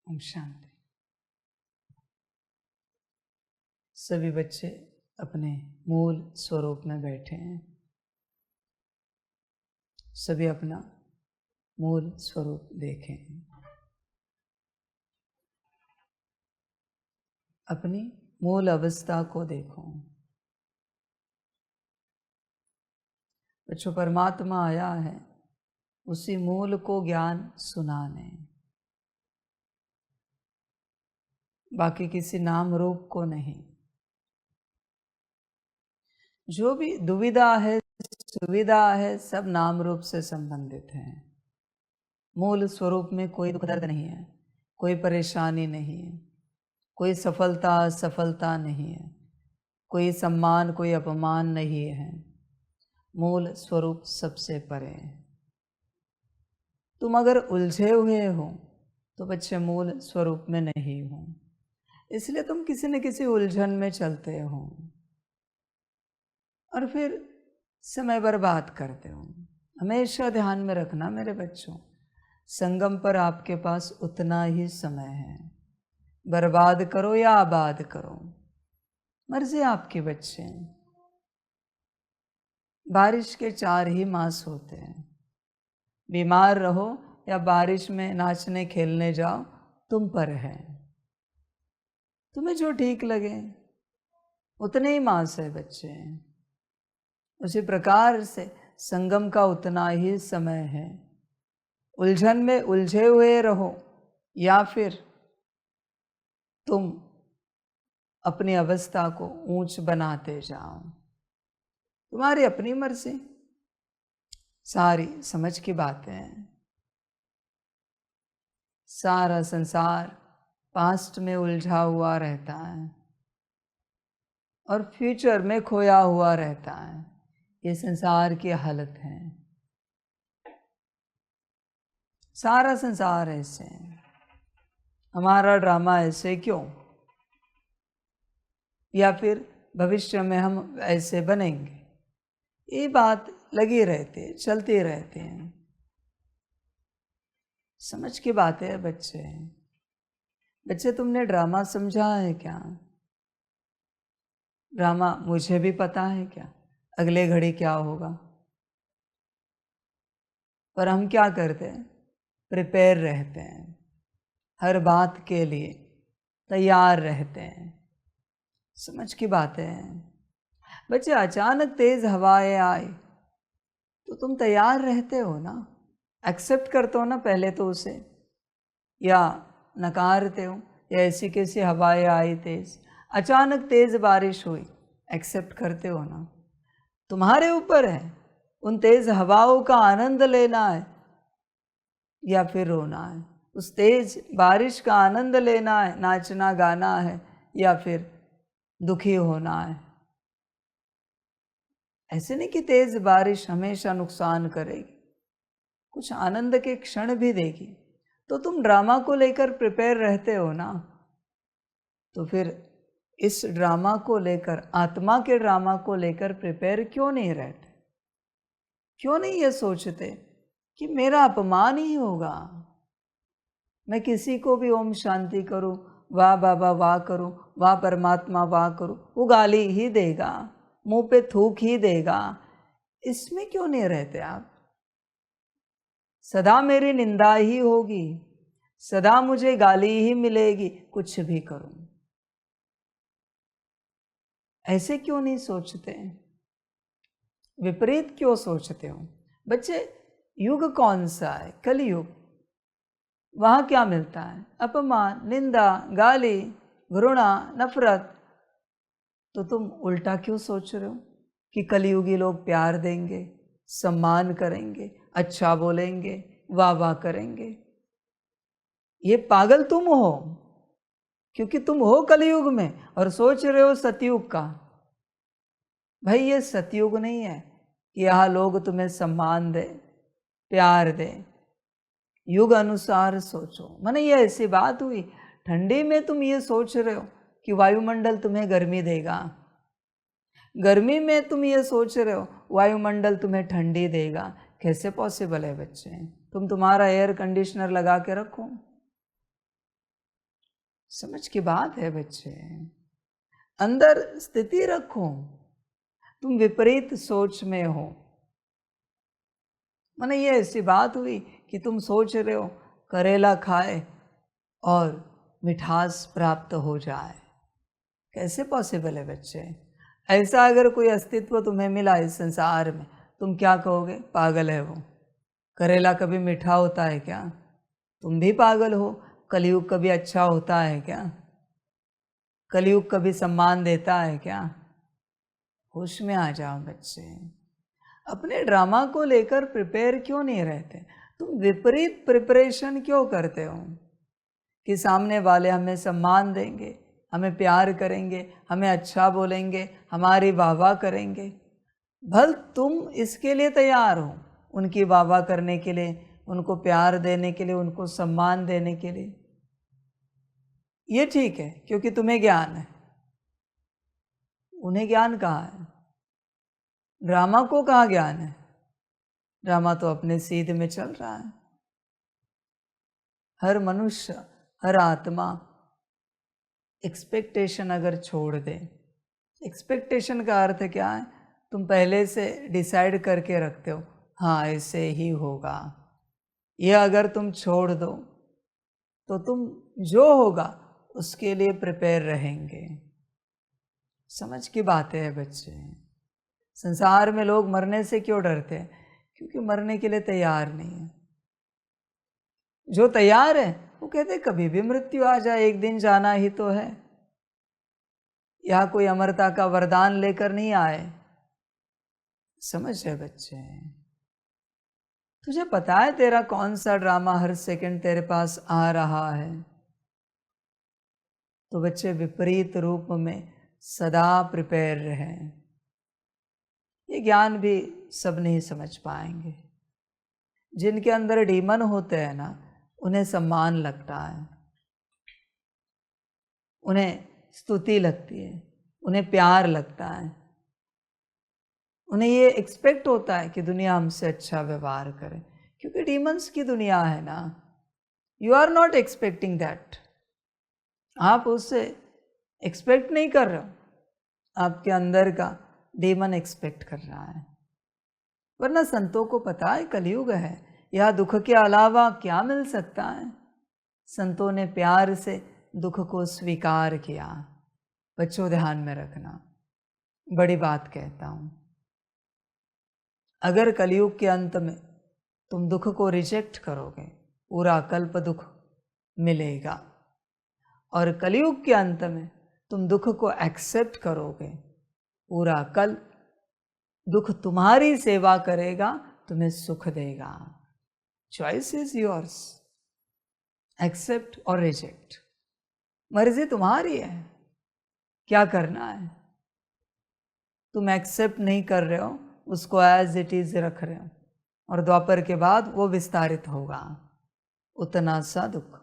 ओम शांति। सभी बच्चे अपने मूल स्वरूप में बैठे हैं। सभी अपना मूल स्वरूप देखें। अपनी मूल अवस्था को देखो। बच्चों, परमात्मा आया है उसी मूल को ज्ञान सुनाने, बाकी किसी नाम रूप को नहीं। जो भी दुविधा है, सुविधा है, सब नाम रूप से संबंधित है। मूल स्वरूप में कोई दुख दर्द नहीं है, कोई परेशानी नहीं है, कोई सफलता असफलता नहीं है, कोई सम्मान कोई अपमान नहीं है। मूल स्वरूप सबसे परे है। तुम अगर उलझे हुए हो तो बच्चे मूल स्वरूप में नहीं हो, इसलिए तुम किसी न किसी उलझन में चलते हो और फिर समय बर्बाद करते हो। हमेशा ध्यान में रखना मेरे बच्चों, संगम पर आपके पास उतना ही समय है। बर्बाद करो या आबाद करो, मर्जी आपके बच्चे। बारिश के 4 ही मास होते हैं। बीमार रहो या बारिश में नाचने खेलने जाओ, तुम पर है। तुम्हें जो ठीक लगे उतने ही मास है बच्चे। उसी प्रकार से संगम का उतना ही समय है। उलझन में उलझे हुए रहो या फिर तुम अपनी अवस्था को ऊंच बनाते जाओ, तुम्हारी अपनी मर्जी। सारी समझ की बातें हैं। सारा संसार पास्ट में उलझा हुआ रहता है और फ्यूचर में खोया हुआ रहता है। ये संसार की हालत है। सारा संसार ऐसे है। हमारा ड्रामा ऐसे क्यों? या फिर भविष्य में हम ऐसे बनेंगे, ये बात लगी रहती है, चलती रहती है। समझ की बात है बच्चे। बच्चे, तुमने ड्रामा समझा है क्या? ड्रामा मुझे भी पता है क्या अगले घड़ी क्या होगा, पर हम क्या करते हैं? प्रिपेयर रहते हैं, हर बात के लिए तैयार रहते हैं। समझ की बात है बच्चे। अचानक तेज हवाएं आए तो तुम तैयार रहते हो ना, एक्सेप्ट करते हो ना पहले तो उसे, या नकारते हो? या ऐसी कैसी हवाएं आई तेज, अचानक तेज बारिश हुई, एक्सेप्ट करते हो ना? तुम्हारे ऊपर है उन तेज हवाओं का आनंद लेना है या फिर रोना है। उस तेज बारिश का आनंद लेना है, नाचना गाना है, या फिर दुखी होना है। ऐसे नहीं कि तेज बारिश हमेशा नुकसान करेगी, कुछ आनंद के क्षण भी देगी। तो तुम ड्रामा को लेकर प्रिपेयर रहते हो ना, तो फिर इस ड्रामा को लेकर, आत्मा के ड्रामा को लेकर प्रिपेयर क्यों नहीं रहते? क्यों नहीं ये सोचते कि मेरा अपमान ही होगा? मैं किसी को भी ओम शांति करूं, वाह बाबा वाह करूं, वाह परमात्मा वाह करूं, वो गाली ही देगा, मुंह पे थूक ही देगा। इसमें क्यों नहीं रहते आप? सदा मेरी निंदा ही होगी, सदा मुझे गाली ही मिलेगी, कुछ भी करूं। ऐसे क्यों नहीं सोचते? विपरीत क्यों सोचते हो? बच्चे, युग कौन सा है? कलयुग। वहां क्या मिलता है? अपमान, निंदा, गाली, घृणा, नफरत। तो तुम उल्टा क्यों सोच रहे हो कि कलयुगी लोग प्यार देंगे, सम्मान करेंगे, अच्छा बोलेंगे, वाह वाह करेंगे? ये पागल तुम हो, क्योंकि तुम हो कलयुग में और सोच रहे हो सतयुग का। भाई, ये सतयुग नहीं है कि यहाँ लोग तुम्हें सम्मान दे, प्यार दे। युग अनुसार सोचो। माने ये ऐसी बात हुई, ठंडी में तुम ये सोच रहे हो कि वायुमंडल तुम्हें गर्मी देगा, गर्मी में तुम ये सोच रहे हो वायुमंडल तुम्हें ठंडी देगा। कैसे पॉसिबल है बच्चे? तुम तुम्हारा एयर कंडीशनर लगा के रखो, समझ की बात है बच्चे, अंदर स्थिति रखो। तुम विपरीत सोच में हो, माने ये ऐसी बात हुई कि तुम सोच रहे हो करेला खाए और मिठास प्राप्त हो जाए, कैसे पॉसिबल है बच्चे? ऐसा अगर कोई अस्तित्व तुम्हें मिला इस संसार में, तुम क्या कहोगे? पागल है वो, करेला कभी मीठा होता है क्या? तुम भी पागल हो। कलयुग कभी अच्छा होता है क्या? कलयुग कभी सम्मान देता है क्या? होश में आ जाओ बच्चे। अपने ड्रामा को लेकर प्रिपेयर क्यों नहीं रहते? तुम विपरीत प्रिपरेशन क्यों करते हो कि सामने वाले हमें सम्मान देंगे, हमें प्यार करेंगे, हमें अच्छा बोलेंगे, हमारी वाहवाह करेंगे। भल तुम इसके लिए तैयार हो, उनकी वाहवाह करने के लिए, उनको प्यार देने के लिए, उनको सम्मान देने के लिए। ये ठीक है क्योंकि तुम्हें ज्ञान है, उन्हें ज्ञान कहाँ है? ड्रामा को कहाँ ज्ञान है? ड्रामा तो अपने सीध में चल रहा है। हर मनुष्य, हर आत्मा एक्सपेक्टेशन अगर छोड़ दे, एक्सपेक्टेशन का अर्थ क्या है? तुम पहले से डिसाइड करके रखते हो, हाँ ऐसे ही होगा। ये अगर तुम छोड़ दो तो तुम जो होगा उसके लिए प्रिपेयर रहेंगे। समझ की बातें हैं बच्चे। संसार में लोग मरने से क्यों डरते हैं? क्योंकि मरने के लिए तैयार नहीं है। जो तैयार है वो कहते कभी भी मृत्यु आ जाए, एक दिन जाना ही तो है। या कोई अमरता का वरदान लेकर नहीं आए। समझ है बच्चे? तुझे पता है तेरा कौन सा ड्रामा हर सेकंड तेरे पास आ रहा है? तो बच्चे विपरीत रूप में सदा प्रिपेयर रहें। ये ज्ञान भी सब नहीं समझ पाएंगे। जिनके अंदर डीमन होते हैं ना, उन्हें सम्मान लगता है, उन्हें स्तुति लगती है, उन्हें प्यार लगता है, उन्हें ये एक्सपेक्ट होता है कि दुनिया हमसे अच्छा व्यवहार करे, क्योंकि डीमंस की दुनिया है ना। You are not expecting that. आप उससे एक्सपेक्ट नहीं कर रहे हो, आपके अंदर का डीमन एक्सपेक्ट कर रहा है। वरना संतों को पता है कलयुग है, यह दुख के अलावा क्या मिल सकता है। संतों ने प्यार से दुख को स्वीकार किया। बच्चों ध्यान में रखना, बड़ी बात कहता हूँ। अगर कलयुग के अंत में तुम दुख को रिजेक्ट करोगे, पूरा कल्प दुख मिलेगा। और कलयुग के अंत में तुम दुख को एक्सेप्ट करोगे, पूरा कल्प दुख तुम्हारी सेवा करेगा, तुम्हें सुख देगा। चॉइस इज योर्स, एक्सेप्ट और रिजेक्ट, मर्जी तुम्हारी है, क्या करना है। तुम एक्सेप्ट नहीं कर रहे हो, उसको एज इट इज रख रहे हो, और द्वापर के बाद वो विस्तारित होगा। उतना सा दुख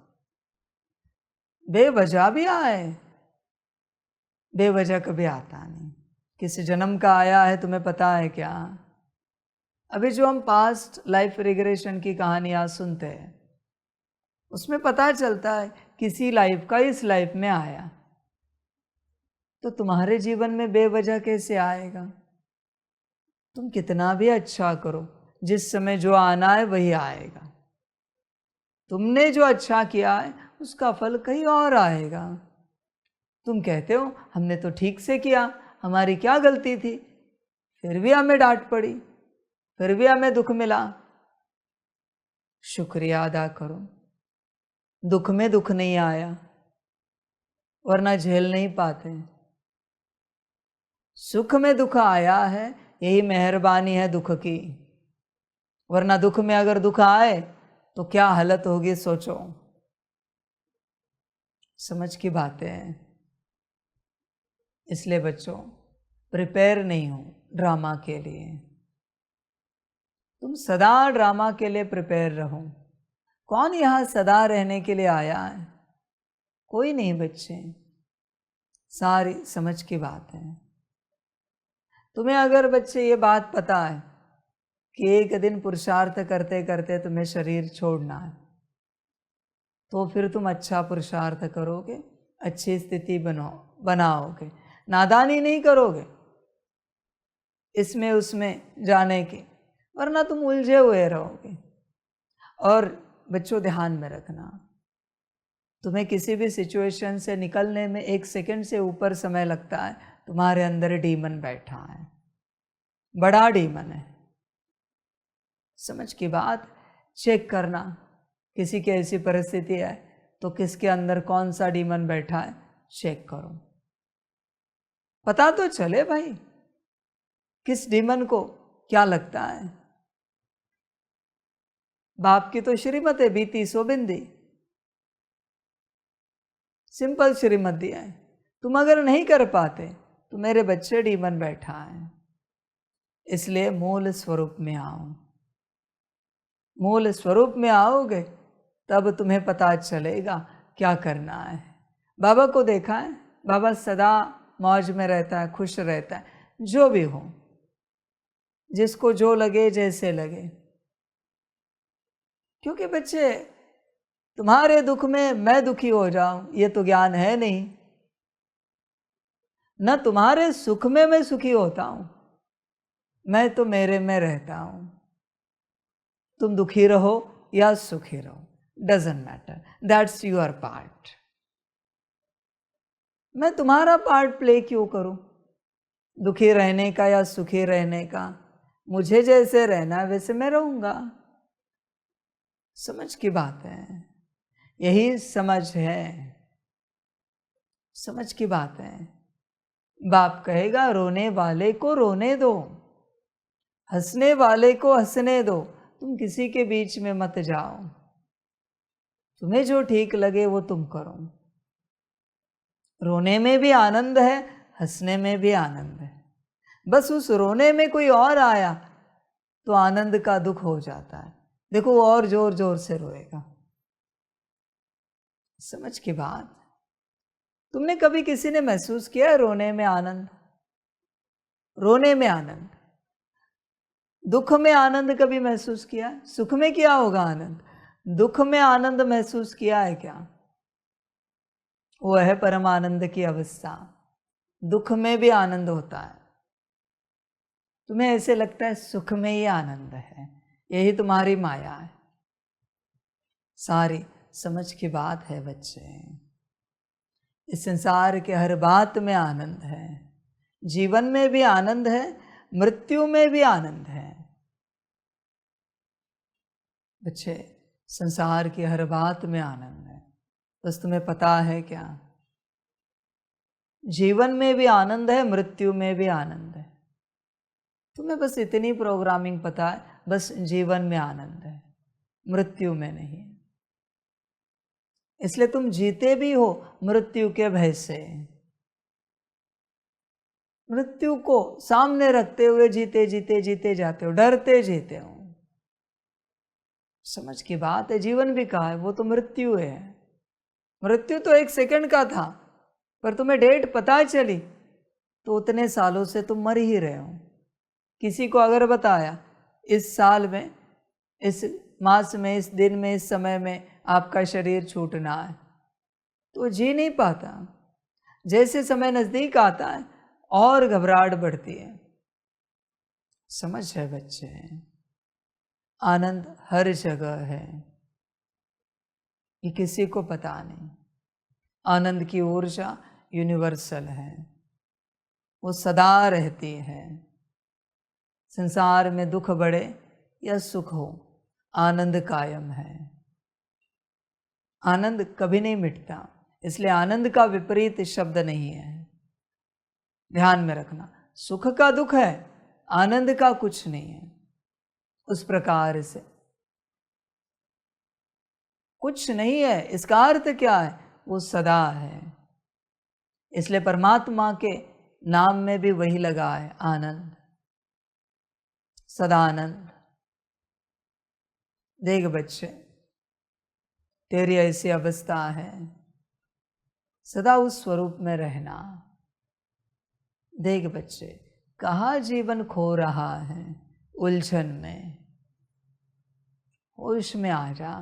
बेवजह भी आए, बेवजह कभी आता नहीं। किस जन्म का आया है तुम्हें पता है क्या? अभी जो हम पास्ट लाइफ रिग्रेशन की कहानियां सुनते हैं, उसमें पता चलता है किसी लाइफ का इस लाइफ में आया, तो तुम्हारे जीवन में बेवजह कैसे आएगा? तुम कितना भी अच्छा करो, जिस समय जो आना है वही आएगा। तुमने जो अच्छा किया है उसका फल कहीं और आएगा। तुम कहते हो हमने तो ठीक से किया, हमारी क्या गलती थी, फिर भी हमें डांट पड़ी, फिर भी हमें दुख मिला। शुक्रिया अदा करो, दुख में दुख नहीं आया, वरना झेल नहीं पाते। सुख में दुख आया है, यही मेहरबानी है दुख की। वरना दुख में अगर दुख आए तो क्या हालत होगी सोचो। समझ की बातें हैं। इसलिए बच्चों प्रिपेयर नहीं हो ड्रामा के लिए। तुम सदा ड्रामा के लिए प्रिपेयर रहो। कौन यहाँ सदा रहने के लिए आया है? कोई नहीं बच्चे, सारी समझ की बात है। तुम्हें अगर बच्चे ये बात पता है कि एक दिन पुरुषार्थ करते करते तुम्हें शरीर छोड़ना है, तो फिर तुम अच्छा पुरुषार्थ करोगे अच्छी स्थिति बनाओगे, नादानी नहीं करोगे इसमें उसमें जाने की, वरना तुम उलझे हुए रहोगे। और बच्चों ध्यान में रखना, तुम्हें किसी भी सिचुएशन से निकलने में 1 सेकंड से ऊपर समय लगता है, तुम्हारे अंदर डीमन बैठा है, बड़ा डीमन है। समझ की बात, चेक करना, किसी की ऐसी परिस्थिति है तो किसके अंदर कौन सा डीमन बैठा है, चेक करो, पता तो चले भाई किस डीमन को क्या लगता है। बाप की तो श्रीमत है, बीती सो बिंदी, सिंपल श्रीमत दिया है। तुम अगर नहीं कर पाते तो मेरे बच्चे डीमन बैठा है, इसलिए मूल स्वरूप में आओ। मूल स्वरूप में आओगे तब तुम्हें पता चलेगा क्या करना है। बाबा को देखा है, बाबा सदा मौज में रहता है, खुश रहता है, जो भी हो, जिसको जो लगे, जैसे लगे। क्योंकि बच्चे तुम्हारे दुख में मैं दुखी हो जाऊं ये तो ज्ञान है नहीं, न तुम्हारे सुख में मैं सुखी होता हूं, मैं तो मेरे में रहता हूं। तुम दुखी रहो या सुखी रहो, doesn't matter, that's your part. मैं तुम्हारा पार्ट प्ले क्यों करूं, दुखी रहने का या सुखी रहने का? मुझे जैसे रहना है वैसे मैं रहूंगा। समझ की बात है, यही समझ है, समझ की बात है। बाप कहेगा रोने वाले को रोने दो, हंसने वाले को हंसने दो, तुम किसी के बीच में मत जाओ। तुम्हें जो ठीक लगे वो तुम करो। रोने में भी आनंद है, हंसने में भी आनंद है। बस उस रोने में कोई और आया तो आनंद का दुख हो जाता है। देखो वो और जोर जोर से रोएगा। समझ की बात। तुमने कभी किसी ने महसूस किया है रोने में आनंद? रोने में आनंद, दुख में आनंद कभी महसूस किया? सुख में क्या होगा आनंद, दुख में आनंद महसूस किया है क्या? वो है परमानंद की अवस्था। दुख में भी आनंद होता है। तुम्हें ऐसे लगता है सुख में ही आनंद है, यही तुम्हारी माया है। सारी समझ की बात है बच्चे। इस संसार के हर बात में आनंद है, जीवन में भी आनंद है, मृत्यु में भी आनंद है। बच्चे संसार की हर बात में आनंद है, बस तुम्हें पता है क्या? जीवन में भी आनंद है, मृत्यु में भी आनंद है। तुम्हें बस इतनी प्रोग्रामिंग पता है, बस जीवन में आनंद है, मृत्यु में नहीं। इसलिए तुम जीते भी हो मृत्यु के भय से। मृत्यु को सामने रखते हुए जीते जीते जीते जाते हो, डरते जीते हो। समझ की बात है। जीवन भी कहा है, वो तो मृत्यु है। मृत्यु तो 1 सेकंड का था, पर तुम्हें डेट पता चली तो उतने सालों से तुम मर ही रहे हो। किसी को अगर बताया इस साल में, इस मास में, इस दिन में, इस समय में आपका शरीर छूटना है, तो जी नहीं पाता। जैसे समय नजदीक आता है और घबराहट बढ़ती है। समझ है बच्चे? आनंद हर जगह है, ये किसी को पता नहीं। आनंद की ऊर्जा यूनिवर्सल है, वो सदा रहती है। संसार में दुख बढ़े या सुख हो, आनंद कायम है। आनंद कभी नहीं मिटता, इसलिए आनंद का विपरीत शब्द नहीं है। ध्यान में रखना, सुख का दुख है, आनंद का कुछ नहीं है। उस प्रकार से कुछ नहीं है, इसका अर्थ क्या है? वो सदा है। इसलिए परमात्मा के नाम में भी वही लगा है, आनंद, सदानंद। देख बच्चे, तेरी ऐसी अवस्था है, सदा उस स्वरूप में रहना। देख बच्चे, कहाँ जीवन खो रहा है, उलझन में। होश में आ जा।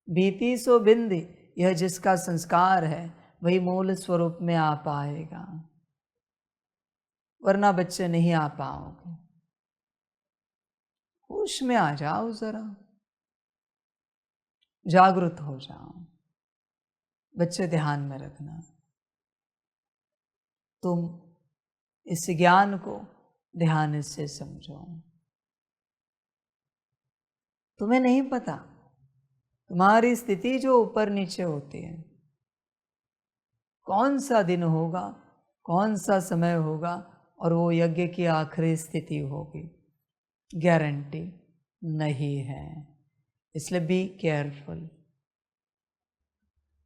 बीती सो बिंदी, यह जिसका संस्कार है वही मूल स्वरूप में आ पाएगा, वरना बच्चे नहीं आ पाओगे। होश में आ जाओ, जरा जागृत हो जाओ। बच्चे ध्यान में रखना, तुम इस ज्ञान को ध्यान से समझो। तुम्हें नहीं पता तुम्हारी स्थिति जो ऊपर नीचे होती है, कौन सा दिन होगा, कौन सा समय होगा और वो यज्ञ की आखिरी स्थिति होगी, गारंटी नहीं है। इसलिए बी केयरफुल,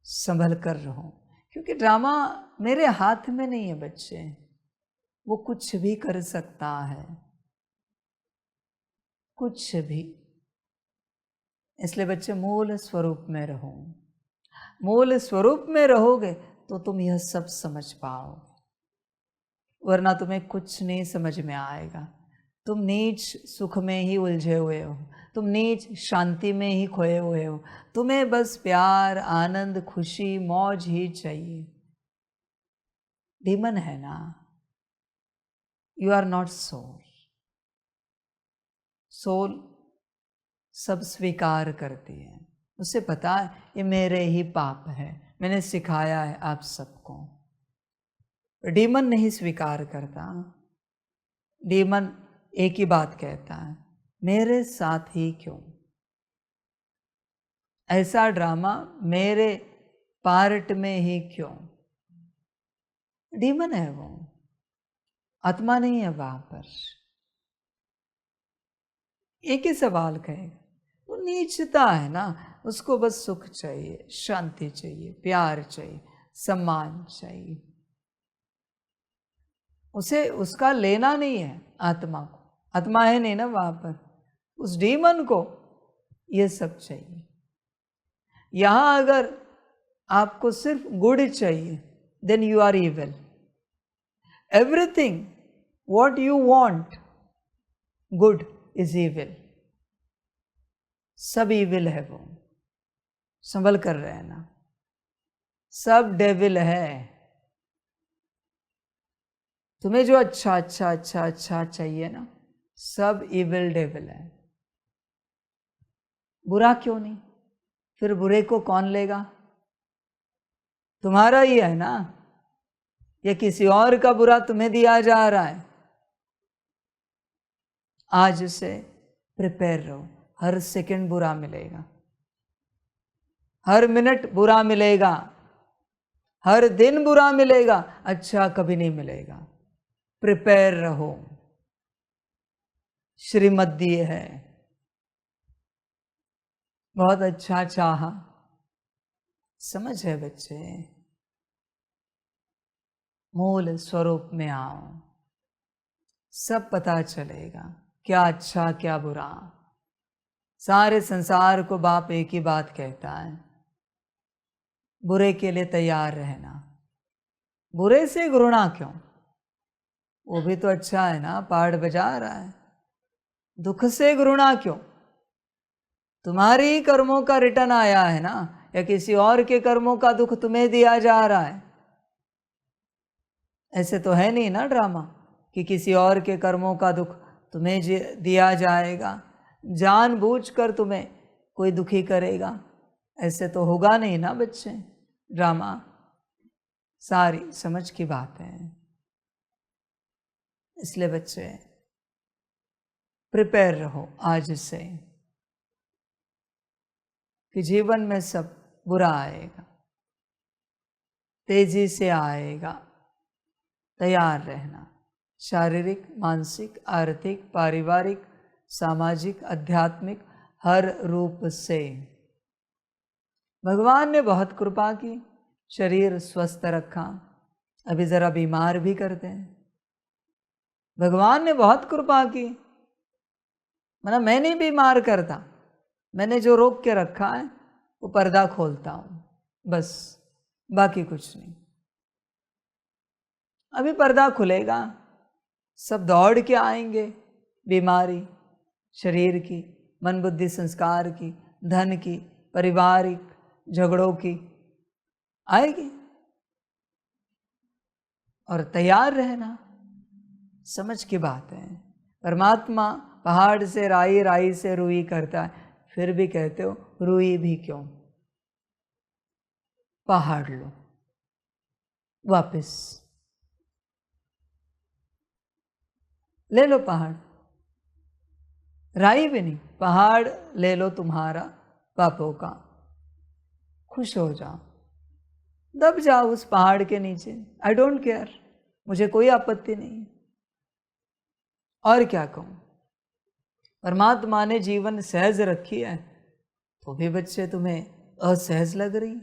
संभल कर रहो, क्योंकि ड्रामा मेरे हाथ में नहीं है बच्चे, वो कुछ भी कर सकता है, कुछ भी। इसलिए बच्चे मूल स्वरूप में रहो। मूल स्वरूप में रहोगे तो तुम यह सब समझ पाओगे, वरना तुम्हें कुछ नहीं समझ में आएगा। तुम नीच सुख में ही उलझे हुए हो, तुम नीच शांति में ही खोए हुए हो। तुम्हें बस प्यार, आनंद, खुशी, मौज ही चाहिए। डीमन है ना, you are not soul. Soul सब स्वीकार करती है, उसे पता है ये मेरे ही पाप है, मैंने सिखाया है आप सबको। डीमन नहीं स्वीकार करता। डीमन एक ही बात कहता है, मेरे साथ ही क्यों, ऐसा ड्रामा मेरे पार्ट में ही क्यों। डीमन है वो, आत्मा नहीं है वहां पर। एक ही सवाल कहेगा, वो नीचता है ना, उसको बस सुख चाहिए, शांति चाहिए, प्यार चाहिए, सम्मान चाहिए। उसे उसका लेना नहीं है आत्मा को, आत्मा है नहीं ना वहां पर। उस डीमन को ये सब चाहिए। यहां अगर आपको सिर्फ गुड चाहिए, then you are evil. Everything what you want good is evil. सब इविल है वो, संभल कर रहना। सब डेविल है। तुम्हें जो अच्छा अच्छा अच्छा अच्छा चाहिए ना, सब इविल डेविल है। बुरा क्यों नहीं, फिर बुरे को कौन लेगा? तुम्हारा ही है ना, या किसी और का बुरा तुम्हें दिया जा रहा है? आज से प्रिपेयर रहो, हर सेकंड बुरा मिलेगा, हर मिनट बुरा मिलेगा, हर दिन बुरा मिलेगा, अच्छा कभी नहीं मिलेगा। प्रिपेयर रहो, श्रीमद्दीय है। बहुत अच्छा चाहा, समझ है बच्चे, मूल स्वरूप में आओ, सब पता चलेगा क्या अच्छा क्या बुरा। सारे संसार को बाप एक ही बात कहता है, बुरे के लिए तैयार रहना। बुरे से घृणा क्यों, वो भी तो अच्छा है ना, पहाड़ बजा रहा है। दुख से घृणा क्यों, तुम्हारी ही कर्मों का रिटर्न आया है ना, या किसी और के कर्मों का दुख तुम्हें दिया जा रहा है? ऐसे तो है नहीं ना ड्रामा कि किसी और के कर्मों का दुख तुम्हें दिया जाएगा, जानबूझकर तुम्हें कोई दुखी करेगा, ऐसे तो होगा नहीं ना बच्चे। ड्रामा सारी समझ की बात है। इसलिए बच्चे प्रिपेयर रहो आज से कि जीवन में सब बुरा आएगा, तेजी से आएगा, तैयार रहना। शारीरिक, मानसिक, आर्थिक, पारिवारिक, सामाजिक, आध्यात्मिक, हर रूप से भगवान ने बहुत कृपा की, शरीर स्वस्थ रखा। अभी जरा बीमार भी करते हैं, भगवान ने बहुत कृपा की। मतलब मैं नहीं बीमार करता, मैंने जो रोक के रखा है वो पर्दा खोलता हूँ, बस, बाकी कुछ नहीं। अभी पर्दा खुलेगा, सब दौड़ के आएंगे, बीमारी शरीर की, मन बुद्धि संस्कार की, धन की, पारिवारिक झगड़ों की, आएगी, और तैयार रहना। समझ की बात है। परमात्मा पहाड़ से राई, राई से रुई करता है, फिर भी कहते हो रुई भी क्यों, पहाड़ लो वापस, ले लो पहाड़, राई भी नहीं, पहाड़ ले लो तुम्हारा पापों का, खुश हो जाओ, दब जाओ उस पहाड़ के नीचे। आई डोंट केयर, मुझे कोई आपत्ति नहीं। और क्या कहूँ, परमात्मा ने जीवन सहज रखी है, तो भी बच्चे तुम्हें असहज लग रही।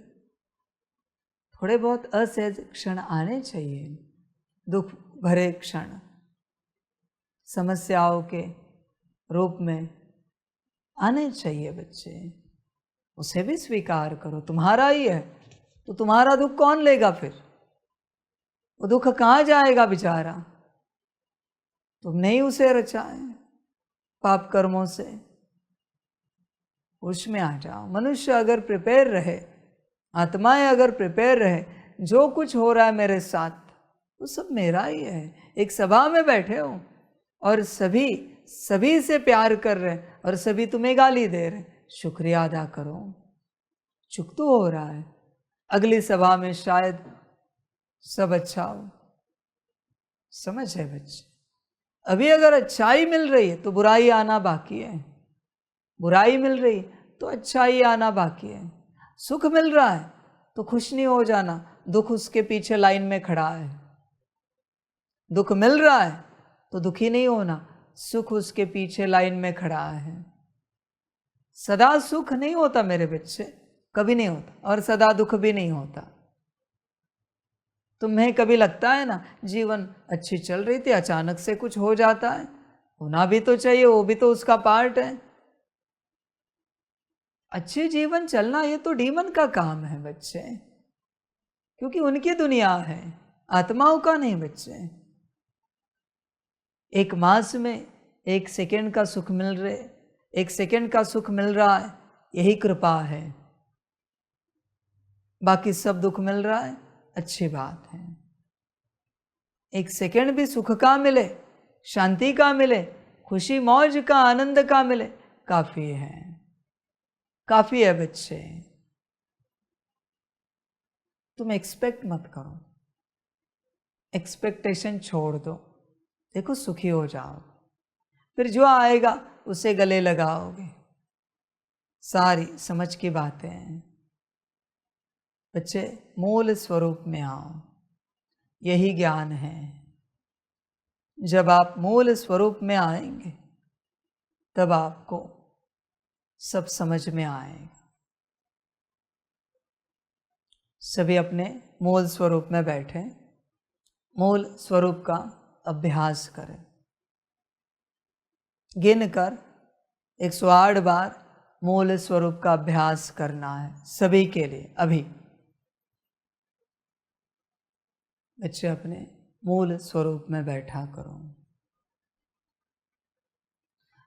थोड़े बहुत असहज क्षण आने चाहिए, दुख भरे क्षण, समस्याओं के रूप में आने चाहिए बच्चे। उसे भी स्वीकार करो, तुम्हारा ही है, तो तुम्हारा दुख कौन लेगा फिर? वो दुख कहाँ जाएगा बेचारा? तुमने ही उसे रचा है पाप कर्मों से। उसमें आ जाओ। मनुष्य अगर प्रिपेयर रहे, आत्माएं अगर प्रिपेयर रहे, जो कुछ हो रहा है मेरे साथ वो सब मेरा ही है। एक सभा में बैठे हो और सभी से प्यार कर रहे और सभी तुम्हें गाली दे रहे, शुक्रिया अदा करो। चुप तो हो रहा है, अगली सभा में शायद सब अच्छा हो। समझ है बच्चे? अभी अगर अच्छाई मिल रही है तो बुराई आना बाकी है, बुराई मिल रही तो अच्छाई आना बाकी है। सुख मिल रहा है तो खुश नहीं हो जाना, दुख उसके पीछे लाइन में खड़ा है। दुख मिल रहा है तो दुखी नहीं होना, सुख उसके पीछे लाइन में खड़ा है। सदा सुख नहीं होता मेरे बच्चे, कभी नहीं होता, और सदा दुख भी नहीं होता। तुम्हें कभी लगता है ना जीवन अच्छी चल रही थी, अचानक से कुछ हो जाता है, होना भी तो चाहिए, वो भी तो उसका पार्ट है। अच्छे जीवन चलना ये तो डीमन का काम है बच्चे, क्योंकि उनकी दुनिया है, आत्माओं का नहीं बच्चे। एक मास में 1 सेकेंड का सुख मिल रहे, 1 सेकेंड का सुख मिल रहा है, यही कृपा है। बाकी सब दुख मिल रहा है, अच्छी बात है। 1 सेकेंड भी सुख का मिले, शांति का मिले, खुशी मौज का, आनंद का मिले, काफी है, काफी है बच्चे। तुम एक्सपेक्ट मत करो, एक्सपेक्टेशन छोड़ दो। देखो सुखी हो जाओ, फिर जो आएगा उसे गले लगाओगे। सारी समझ की बातें हैं बच्चे। मूल स्वरूप में आओ, यही ज्ञान है। जब आप मूल स्वरूप में आएंगे तब आपको सब समझ में आएगा। सभी अपने मूल स्वरूप में बैठे, मूल स्वरूप का अभ्यास करें। गिन कर 108 बार मूल स्वरूप का अभ्यास करना है सभी के लिए। अभी बच्चे अपने मूल स्वरूप में बैठा करो।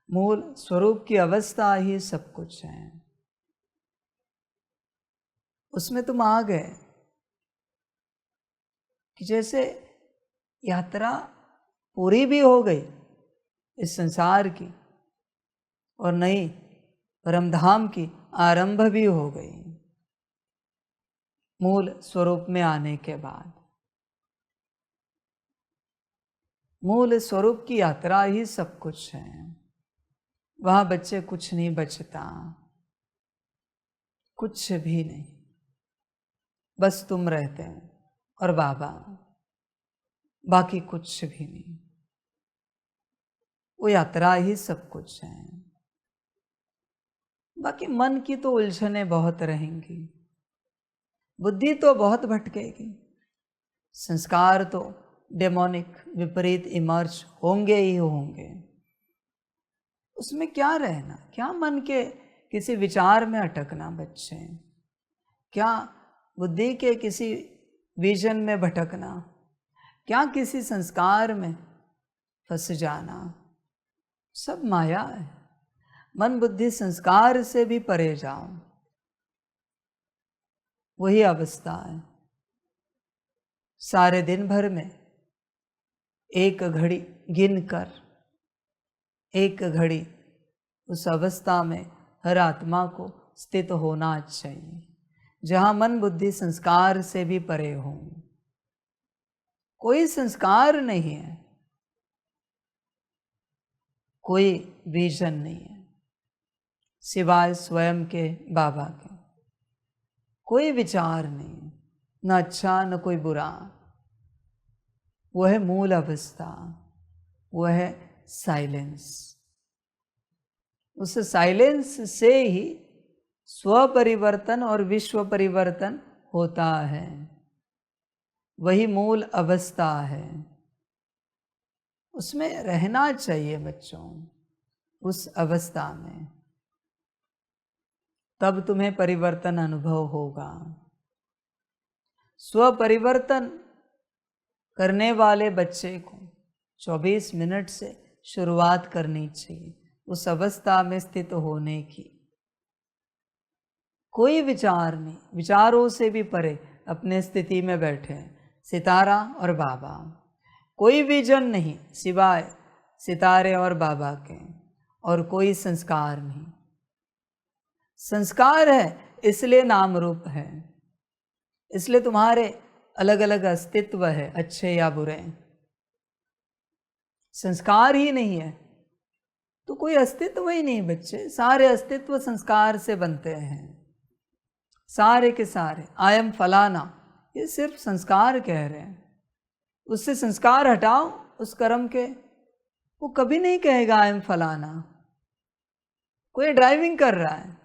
मूल स्वरूप की अवस्था ही सब कुछ है, उसमें तुम आ गए कि जैसे यात्रा पूरी भी हो गई इस संसार की, और नई परमधाम की आरंभ भी हो गई मूल स्वरूप में आने के बाद। मूल स्वरूप की यात्रा ही सब कुछ है, वहां बच्चे कुछ नहीं बचता, कुछ भी नहीं, बस तुम रहते हैं और बाबा, बाकी कुछ भी नहीं। वो यात्रा ही सब कुछ है। बाकी मन की तो उलझने बहुत रहेंगी, बुद्धि तो बहुत भटकेगी, संस्कार तो डेमोनिक विपरीत इमर्ज होंगे ही होंगे। उसमें क्या रहना, क्या मन के किसी विचार में अटकना बच्चे, क्या बुद्धि के किसी विजन में भटकना, क्या किसी संस्कार में फंस जाना। सब माया है। मन बुद्धि संस्कार से भी परे जाओ, वही अवस्था है। सारे दिन भर में एक घड़ी गिनकर, एक घड़ी उस अवस्था में हर आत्मा को स्थित होना चाहिए, जहाँ मन बुद्धि संस्कार से भी परे हो। कोई संस्कार नहीं है, कोई विजन नहीं है सिवाय स्वयं के बाबा के। कोई विचार नहीं, न अच्छा न कोई बुरा। वह है मूल अवस्था, वह है साइलेंस। उस साइलेंस से ही स्व परिवर्तन और विश्व परिवर्तन होता है। वही मूल अवस्था है, उसमें रहना चाहिए बच्चों, उस अवस्था में। तब तुम्हें परिवर्तन अनुभव होगा। स्व परिवर्तन करने वाले बच्चे को 24 मिनट से शुरुआत करनी चाहिए, उस अवस्था में स्थित होने की। कोई विचार नहीं, विचारों से भी परे अपने स्थिति में बैठे हैं सितारा और बाबा। कोई विजन नहीं सिवाय सितारे और बाबा के, और कोई संस्कार नहीं। संस्कार है इसलिए नाम रूप है, इसलिए तुम्हारे अलग अलग अस्तित्व है, अच्छे या बुरे। संस्कार ही नहीं है तो कोई अस्तित्व ही नहीं बच्चे। सारे अस्तित्व संस्कार से बनते हैं, सारे के सारे। आई एम फलाना, ये सिर्फ संस्कार कह रहे हैं। उससे संस्कार हटाओ उस कर्म के, वो कभी नहीं कहेगा आई एम फलाना। कोई ड्राइविंग कर रहा है,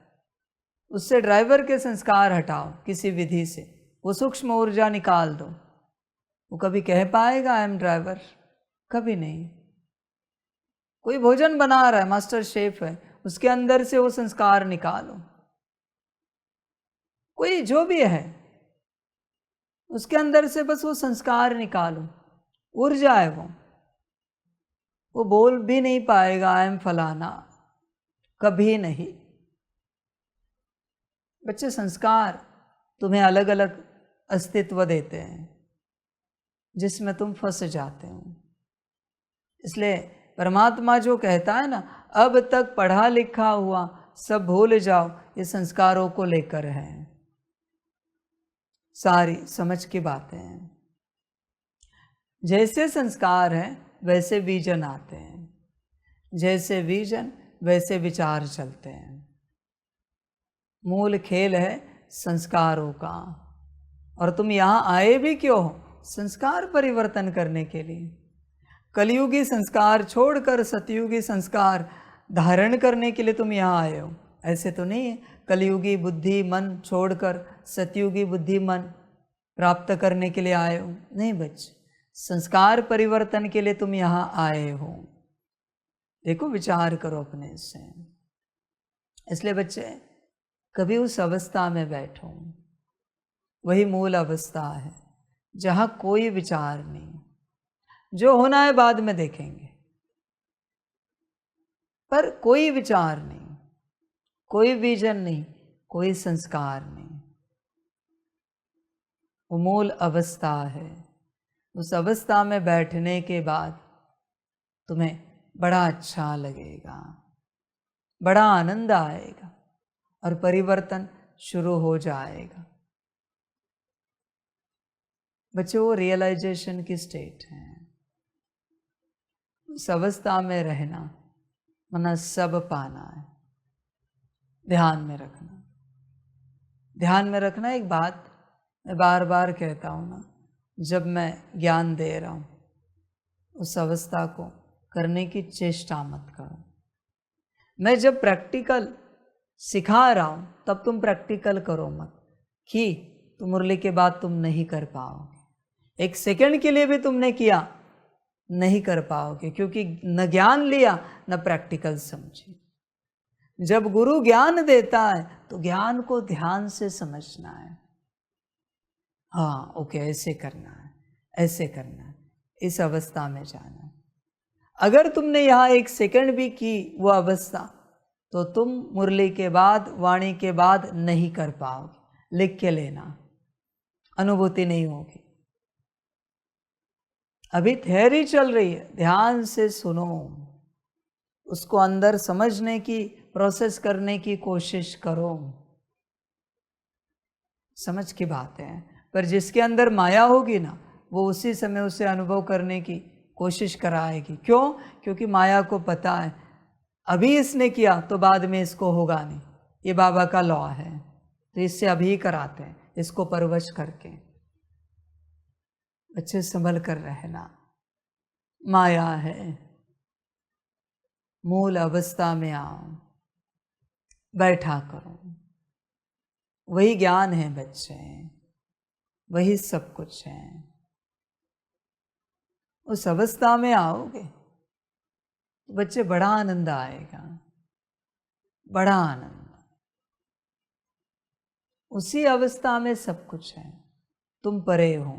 उससे ड्राइवर के संस्कार हटाओ किसी विधि से, वो सूक्ष्म ऊर्जा निकाल दो, वो कभी कह पाएगा आई एम ड्राइवर? कभी नहीं। कोई भोजन बना रहा है, मास्टर शेफ है, उसके अंदर से वो संस्कार निकालो। कोई जो भी है उसके अंदर से बस वो संस्कार निकालो, ऊर्जा है वो बोल भी नहीं पाएगा आई एम फलाना, कभी नहीं। बच्चे, संस्कार तुम्हें अलग अलग अस्तित्व देते हैं जिसमें तुम फंस जाते हो। इसलिए परमात्मा जो कहता है ना, अब तक पढ़ा लिखा हुआ सब भूल जाओ, ये संस्कारों को लेकर है। सारी समझ की बातें हैं। जैसे संस्कार हैं वैसे विजन आते हैं, जैसे विजन वैसे विचार चलते हैं। मूल खेल है संस्कारों का। और तुम यहाँ आए भी क्यों हो? संस्कार परिवर्तन करने के लिए। कलयुगी संस्कार छोड़कर सतयुगी संस्कार धारण करने के लिए तुम यहाँ आए हो। ऐसे तो नहीं है कलयुगी बुद्धि मन छोड़कर सतयुगी बुद्धि मन प्राप्त करने के लिए आए हो। नहीं बच्चे, संस्कार परिवर्तन के लिए तुम यहाँ आए हो। देखो, विचार करो अपने से। इसलिए बच्चे, कभी उस अवस्था में बैठो, वही मूल अवस्था है जहाँ कोई विचार नहीं। जो होना है बाद में देखेंगे, पर कोई विचार नहीं, कोई विजन नहीं, कोई संस्कार नहीं। वो मूल अवस्था है। उस अवस्था में बैठने के बाद तुम्हें बड़ा अच्छा लगेगा, बड़ा आनंद आएगा और परिवर्तन शुरू हो जाएगा। बच्चों, वो रियलाइजेशन की स्टेट है। उस अवस्था में रहना मना सब पाना है। ध्यान में रखना, ध्यान में रखना। एक बात मैं बार बार कहता हूँ ना, जब मैं ज्ञान दे रहा हूँ उस अवस्था को करने की चेष्टा मत करो। मैं जब प्रैक्टिकल सिखा रहा हूँ तब तुम प्रैक्टिकल करो मत कि तुम मुरली के बाद तुम नहीं कर पाओगे। एक सेकंड के लिए भी तुमने किया नहीं कर पाओगे, क्योंकि न ज्ञान लिया न प्रैक्टिकल समझे। जब गुरु ज्ञान देता है तो ज्ञान को ध्यान से समझना है। हाँ, ओके, ऐसे करना है, ऐसे करना है, इस अवस्था में जाना है। अगर तुमने यहाँ एक सेकंड भी की वो अवस्था, तो तुम मुरली के बाद, वाणी के बाद नहीं कर पाओगे। लिख के लेना, अनुभूति नहीं होगी। अभी थ्योरी चल रही है, ध्यान से सुनो, उसको अंदर समझने की, प्रोसेस करने की कोशिश करो। समझ की बात है। पर जिसके अंदर माया होगी ना, वो उसी समय उसे अनुभव करने की कोशिश कराएगी। क्यों? क्योंकि माया को पता है अभी इसने किया तो बाद में इसको होगा नहीं। ये बाबा का लॉ है, तो इससे अभी कराते हैं, इसको परवश करके। बच्चे संभल कर रहना। माया है, मूल अवस्था में आओ, बैठा करो। वही ज्ञान है बच्चे, वही सब कुछ है। उस अवस्था में आओगे तो बच्चे बड़ा आनंद आएगा, बड़ा आनंद। उसी अवस्था में सब कुछ है, तुम परे हो।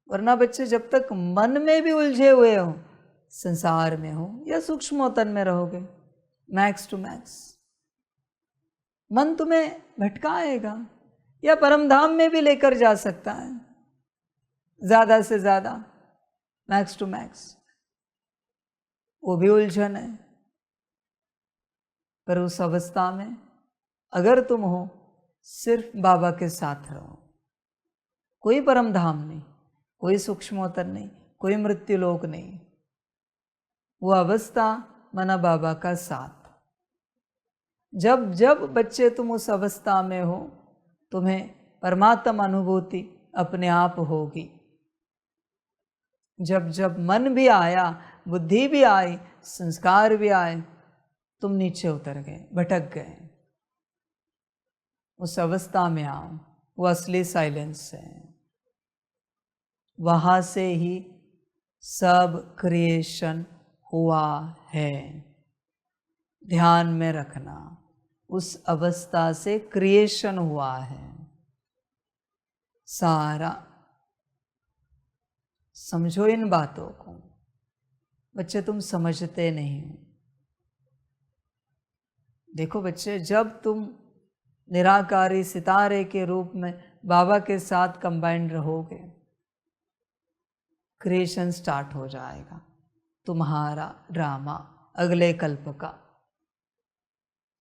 वरना बच्चे जब तक मन में भी उलझे हुए हो, संसार में हो या सूक्ष्मोतन में रहोगे, मैक्स टू मैक्स मन तुम्हें भटकाएगा, या परमधाम में भी लेकर जा सकता है, ज्यादा से ज्यादा, मैक्स टू मैक्स। वो भी उलझन है। पर उस अवस्था में अगर तुम हो, सिर्फ बाबा के साथ रहो, कोई परमधाम नहीं, कोई सूक्ष्मोत्तर नहीं, कोई मृत्युलोक नहीं। वो अवस्था मना बाबा का साथ। जब जब बच्चे तुम उस अवस्था में हो, तुम्हें परमात्म अनुभूति अपने आप होगी। जब जब मन भी आया, बुद्धि भी आई, संस्कार भी आए, तुम नीचे उतर गए, भटक गए। उस अवस्था में आओ, वो असली साइलेंस है। वहाँ से ही सब क्रिएशन हुआ है। ध्यान में रखना, उस अवस्था से क्रिएशन हुआ है सारा। समझो इन बातों को। बच्चे तुम समझते नहीं हो। देखो बच्चे, जब तुम निराकारी सितारे के रूप में बाबा के साथ कंबाइंड रहोगे, क्रिएशन स्टार्ट हो जाएगा। तुम्हारा ड्रामा अगले कल्प का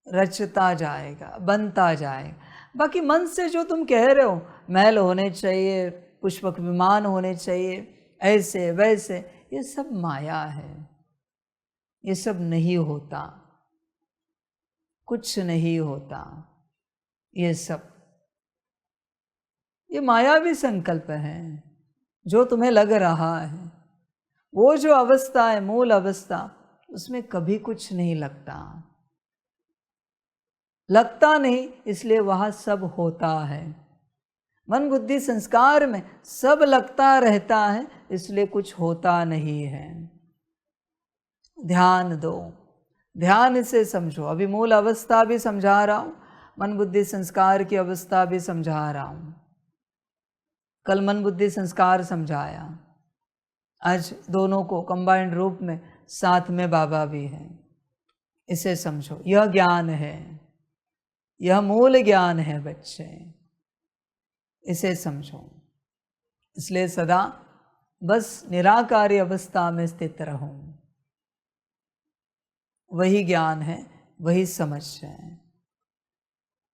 रचता जाएगा, बनता जाएगा। बाकी मन से जो तुम कह रहे हो, महल होने चाहिए, पुष्पक विमान होने चाहिए, ऐसे वैसे, ये सब माया है। ये सब नहीं होता, कुछ नहीं होता। ये सब, ये मायावी संकल्प है जो तुम्हें लग रहा है। वो जो अवस्था है, मूल अवस्था, उसमें कभी कुछ नहीं लगता। लगता नहीं, इसलिए वहाँ सब होता है। मन बुद्धि संस्कार में सब लगता रहता है, इसलिए कुछ होता नहीं है। ध्यान दो, ध्यान से समझो। अभी मूल अवस्था भी समझा रहा हूँ, मन बुद्धि संस्कार की अवस्था भी समझा रहा हूँ। कल मन बुद्धि संस्कार समझाया, आज दोनों को कंबाइंड रूप में साथ में बाबा भी है। इसे समझो, यह ज्ञान है, यह मूल ज्ञान है बच्चे। इसे समझो। इसलिए सदा बस निराकारी अवस्था में स्थित रहो। वही ज्ञान है, वही समझ है।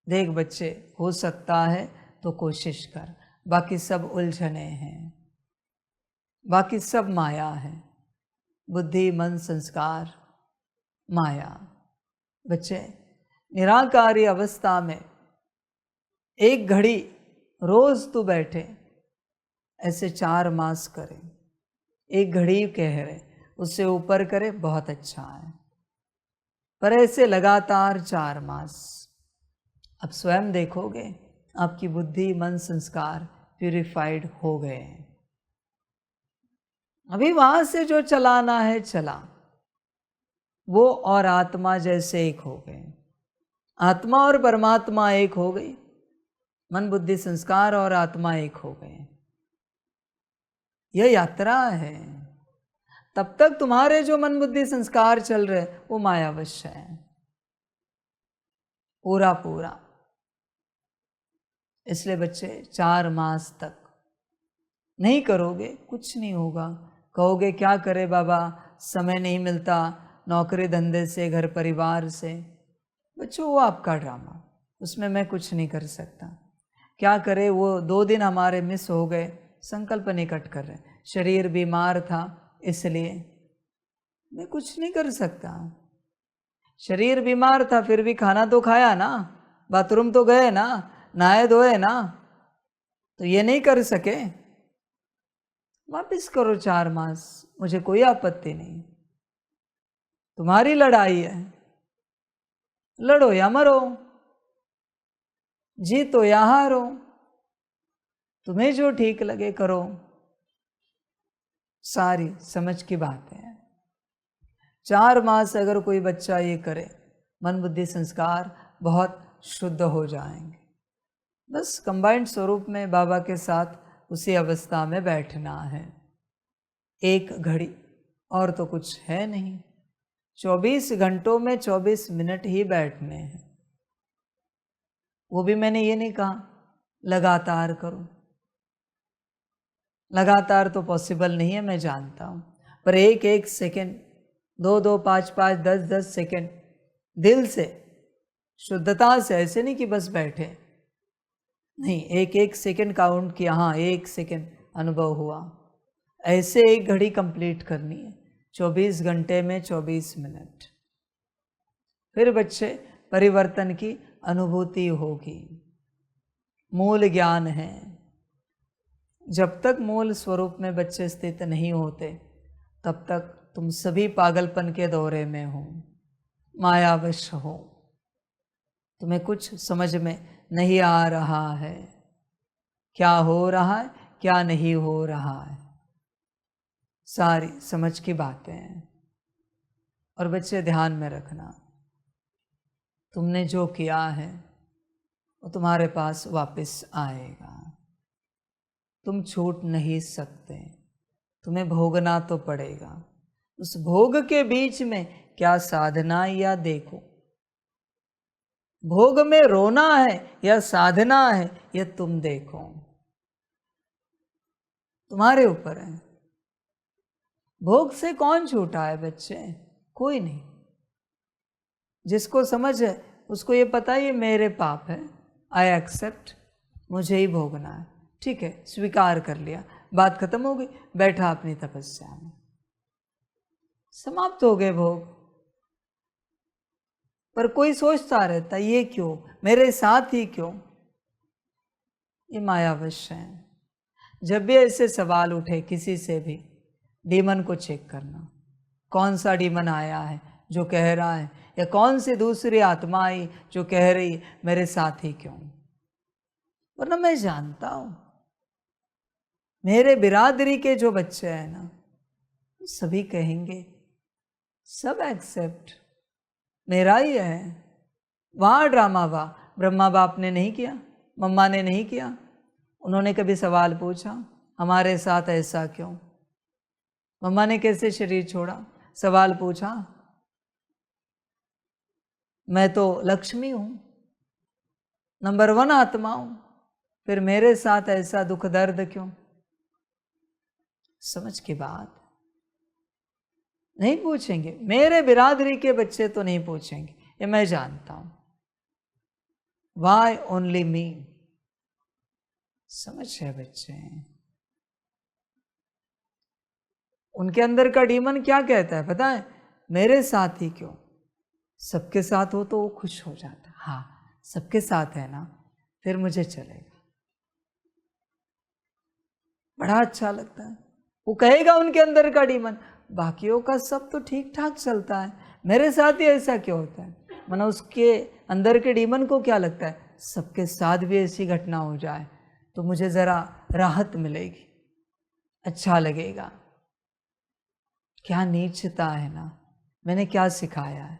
देख बच्चे, हो सकता है तो कोशिश कर, बाकी सब उलझने हैं, बाकी सब माया है। बुद्धि मन संस्कार माया। बच्चे, निराकारी अवस्था में एक घड़ी रोज तू बैठे, ऐसे 4 मास करे। एक घड़ी कह रहे, उससे ऊपर करे बहुत अच्छा है, पर ऐसे लगातार 4 मास। अब स्वयं देखोगे आपकी बुद्धि मन संस्कार प्यूरिफाइड हो गए। अभी वहां से जो चलाना है चला, वो और आत्मा जैसे एक हो गए। आत्मा और परमात्मा एक हो गई, मन बुद्धि संस्कार और आत्मा एक हो गए। यह यात्रा है। तब तक तुम्हारे जो मन बुद्धि संस्कार चल रहे वो मायावश है, पूरा पूरा। इसलिए बच्चे 4 मास तक नहीं करोगे कुछ नहीं होगा। कहोगे क्या करे बाबा, समय नहीं मिलता, नौकरी धंधे से, घर परिवार से। बच्चों वो आपका ड्रामा, उसमें मैं कुछ नहीं कर सकता। क्या करे, वो 2 दिन हमारे मिस हो गए, संकल्प निकट कर रहे, शरीर बीमार था इसलिए मैं कुछ नहीं कर सकता। शरीर बीमार था फिर भी खाना तो खाया ना, बाथरूम तो गए ना, नहाए धोए ना, तो ये नहीं कर सके, वापस करो 4 मास, मुझे कोई आपत्ति नहीं। तुम्हारी लड़ाई है, लड़ो या मरो, जीतो या हारो, तुम्हें जो ठीक लगे करो। सारी समझ की बात है। 4 मास अगर कोई बच्चा ये करे, मन बुद्धि संस्कार बहुत शुद्ध हो जाएंगे। बस कंबाइंड स्वरूप में बाबा के साथ उसी अवस्था में बैठना है, 1 घड़ी, और तो कुछ है नहीं। 24 घंटों में 24 मिनट ही बैठने हैं। वो भी मैंने ये नहीं कहा लगातार करो, लगातार तो पॉसिबल नहीं है, मैं जानता हूँ, पर 1-1 सेकेंड, 2-2, 5-5, 10-10 सेकेंड दिल से, शुद्धता से, ऐसे नहीं कि बस बैठे, नहीं, 1-1 सेकेंड काउंट किया, हाँ 1 सेकेंड अनुभव हुआ, ऐसे 1 घड़ी कंप्लीट करनी है, 24 घंटे में 24 मिनट। फिर बच्चे परिवर्तन की अनुभूति होगी। मूल ज्ञान है, जब तक मूल स्वरूप में बच्चे स्थित नहीं होते तब तक तुम सभी पागलपन के दौरे में हो, मायावश हो, तुम्हें कुछ समझ में नहीं आ रहा है, क्या हो रहा है क्या नहीं हो रहा है, सारी समझ की बातें हैं। और बच्चे ध्यान में रखना, तुमने जो किया है वो तुम्हारे पास वापस आएगा, तुम छूट नहीं सकते, तुम्हें भोगना तो पड़ेगा। उस भोग के बीच में क्या साधना या देखो, भोग में रोना है या साधना है ये तुम देखो, तुम्हारे ऊपर है। भोग से कौन छूटा है बच्चे? कोई नहीं। जिसको समझ है उसको ये पता है ये मेरे पाप है, आई एक्सेप्ट, मुझे ही भोगना है, ठीक है, स्वीकार कर लिया, बात खत्म हो गई, बैठा अपनी तपस्या में, समाप्त हो गए भोग। पर कोई सोचता रहता ये क्यों, मेरे साथ ही क्यों, ये मायावश है। जब भी ऐसे सवाल उठे किसी से भी, डीमन को चेक करना, कौन सा डीमन आया है जो कह रहा है, या कौन सी दूसरी आत्मा आई जो कह रही मेरे साथ ही क्यों। वरना मैं जानता हूं मेरे बिरादरी के जो बच्चे हैं ना, सभी कहेंगे सब एक्सेप्ट, मेरा ही है। वहाँ ड्रामा हुआ, ब्रह्मा बाप ने नहीं किया, मम्मा ने नहीं किया, उन्होंने कभी सवाल पूछा हमारे साथ ऐसा क्यों, मम्मा ने कैसे शरीर छोड़ा, सवाल पूछा, मैं तो लक्ष्मी हूँ, नंबर 1 आत्मा हूँ, फिर मेरे साथ ऐसा दुख दर्द क्यों। समझ की बात नहीं पूछेंगे, मेरे बिरादरी के बच्चे तो नहीं पूछेंगे, ये मैं जानता हूं। वाई ओनली मी, समझ है बच्चे। उनके अंदर का डीमन क्या कहता है पता है, मेरे साथ ही क्यों, सबके साथ हो तो वो खुश हो जाता, हाँ सबके साथ है ना, फिर मुझे चलेगा, बड़ा अच्छा लगता है। वो कहेगा उनके अंदर का डीमन, बाकियों का सब तो ठीक ठाक चलता है, मेरे साथ ही ऐसा क्यों होता है। मानो उसके अंदर के डीमन को क्या लगता है, सबके साथ भी ऐसी घटना हो जाए तो मुझे ज़रा राहत मिलेगी, अच्छा लगेगा। क्या नीचता है ना, मैंने क्या सिखाया है,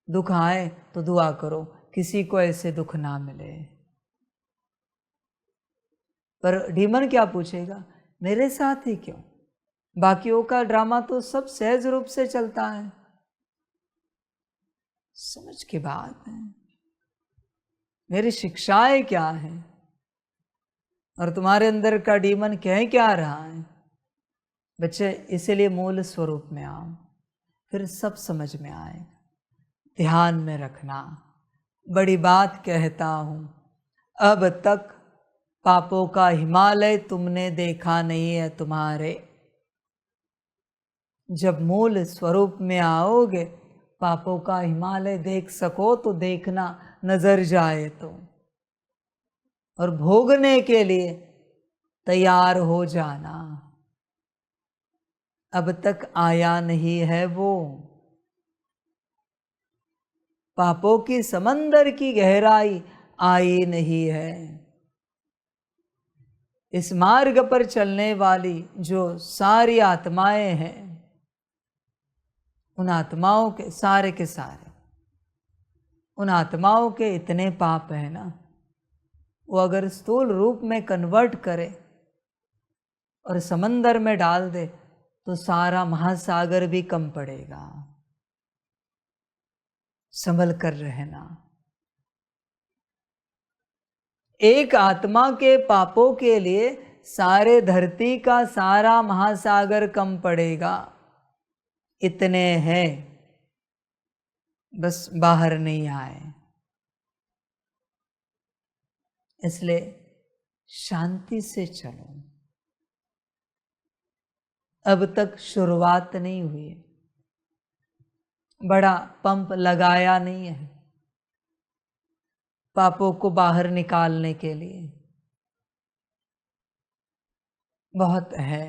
दुख आए तो दुआ करो किसी को ऐसे दुख ना मिले। पर डीमन क्या पूछेगा, मेरे साथ ही क्यों, बाकियों का ड्रामा तो सब सहज रूप से चलता है। समझ की बात है। मेरी शिक्षाएं क्या है, और तुम्हारे अंदर का डीमन कह क्या रहा है। बच्चे इसीलिए मूल स्वरूप में आओ, फिर सब समझ में आएगा। ध्यान में रखना, बड़ी बात कहता हूँ, अब तक पापों का हिमालय तुमने देखा नहीं है तुम्हारे। जब मूल स्वरूप में आओगे, पापों का हिमालय देख सको तो देखना, नजर जाए तो, और भोगने के लिए तैयार हो जाना। अब तक आया नहीं है वो। पापों की समंदर की गहराई आई नहीं है। इस मार्ग पर चलने वाली जो सारी आत्माएं हैं, उन आत्माओं के सारे उन आत्माओं के इतने पाप है ना, वो अगर स्थूल रूप में कन्वर्ट करे और समंदर में डाल दे तो सारा महासागर भी कम पड़ेगा। संभल कर रहना। एक आत्मा के पापों के लिए सारे धरती का सारा महासागर कम पड़ेगा। इतने हैं, बस बाहर नहीं आए। इसलिए शांति से चलो। अब तक शुरुआत नहीं हुई है, बड़ा पंप लगाया नहीं है पापों को बाहर निकालने के लिए। बहुत है,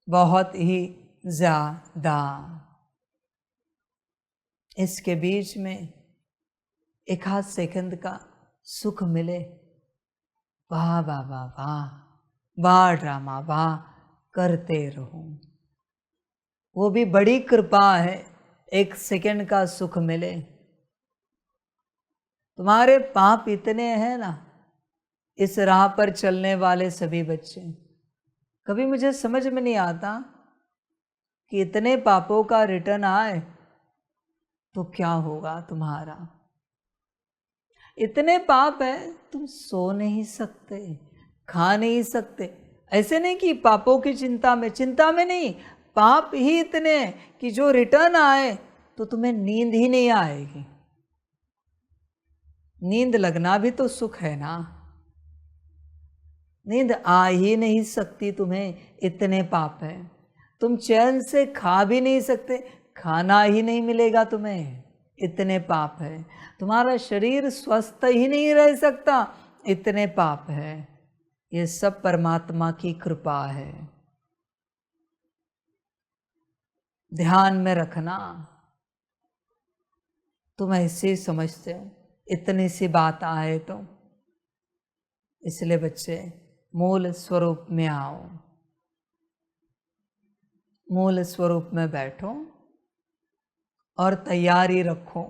बहुत ही ज्यादा। इसके बीच में एक आध सेकंड का सुख मिले, वाह वाह वाह वाह, वाह ड्रामा वाह करते रहो। वो भी बड़ी कृपा है, एक सेकंड का सुख मिले। तुम्हारे पाप इतने हैं ना, इस राह पर चलने वाले सभी बच्चे, कभी मुझे समझ में नहीं आता कि इतने पापों का रिटर्न आए तो क्या होगा तुम्हारा। इतने पाप है, तुम सो नहीं सकते, खा नहीं सकते। ऐसे नहीं कि पापों की चिंता में नहीं, पाप ही इतने कि जो रिटर्न आए तो तुम्हें नींद ही नहीं आएगी। नींद लगना भी तो सुख है ना। नींद आ ही नहीं सकती तुम्हें, इतने पाप है। तुम चैन से खा भी नहीं सकते, खाना ही नहीं मिलेगा तुम्हें, इतने पाप है। तुम्हारा शरीर स्वस्थ ही नहीं रह सकता, इतने पाप है। ये सब परमात्मा की कृपा है। ध्यान में रखना। तुम ऐसे समझते हो इतनी सी बात आए तो। इसलिए बच्चे मूल स्वरूप में आओ, मूल स्वरूप में बैठो और तैयारी रखो